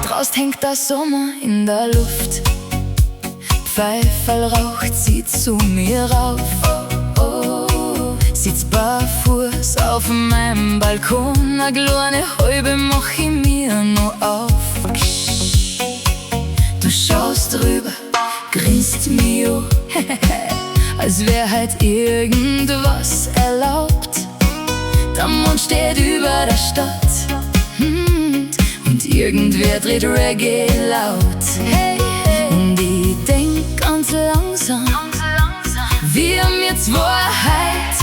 Draußen hängt der Sommer in der Luft, Pfeiferlrauch zieht zu mir rauf. Sitz barfuß auf meinem Balkon, a kleine Halbe mach ich mir noch auf. Du schaust rüber, grinst mich an, als wär heut irgendwas erlaubt. Der Mond steht über der Stadt, und irgendwer dreht Reggae laut. Und ich denk ganz langsam, wie mir zwei heut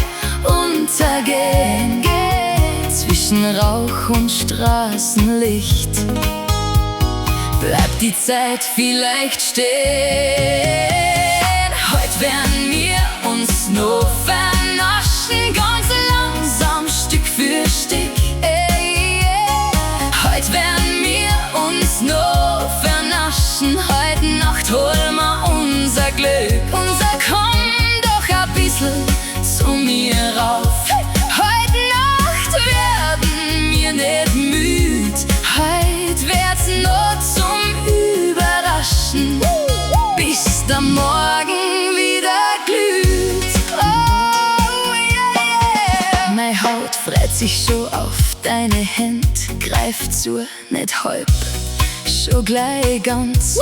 untergehen, zwischen Rauch und Straßenlicht. Bleibt die Zeit vielleicht stehen. Heut werden wir uns noch vernaschen, ganz langsam, Stück für Stück. Heut werden wir uns noch vernaschen, heute Nacht holen wir unser Glück. Komm doch ein bisschen zu mir rauf. Heute Nacht werden wir nicht müd, heut wird's noch zum Überraschen, bis der Morgen wieder glüht. Oh yeah, yeah. Meine Haut freut sich schon auf deine Hände, greift zu, nicht halb, schon gleich ganz.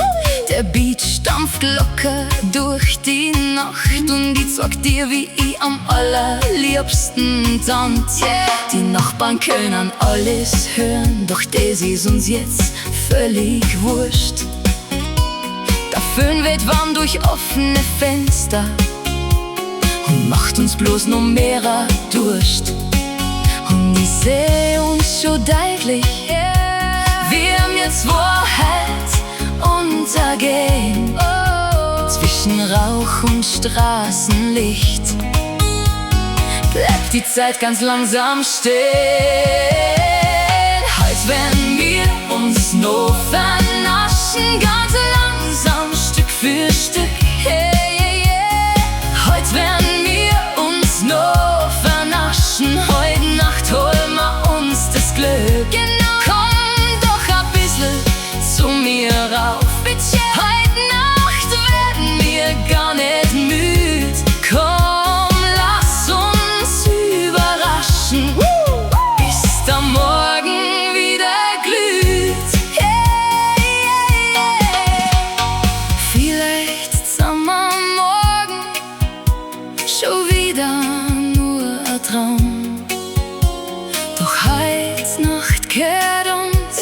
Der Beat stampft locker durch die Nacht und ich sag dir, wie ich am allerliebsten tanz. Die Nachbarn können alles hören, doch das ist uns jetzt völlig wurscht. Der Föhn weht warm durch offene Fenster und macht uns bloß noch mehr Durst. Und ich seh uns schon deutlich, wie wir zwei heut untergehen, zwischen Rauch und Straßenlicht. Bleibt die Zeit ganz langsam stehen. Heut werden wir uns noch vernaschen, ganz langsam, Stück für Stück. Heut werden wir uns noch vernaschen, heute Nacht holen wir uns das Glück. Komm doch ein bisschen zu mir rauf. Heute Nacht werden wir gar nicht müd. Komm, lass uns überraschen, bis der Morgen wieder glüht. Vielleicht sind wir morgen schon wieder nur ein Traum, doch heut Nacht gehört uns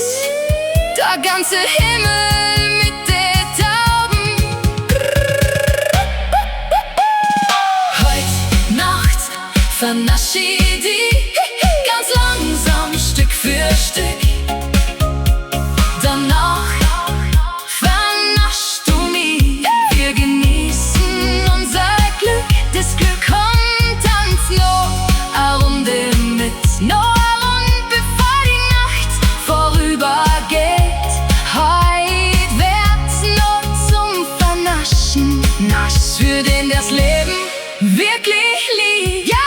der ganze Himmel mit den Tauben. Heut Nacht vernasch ich die, ganz langsam, Stück für Stück. Danach vernaschst du mich, wir genießen unser Glück. Das Glück kommt, tanz noch a Runde mit, noch a Runde, bevor die Nacht vorübergeht. Heut wird's noch zum Vernaschen, nasch für den das Leben wirklich liebt. Ja!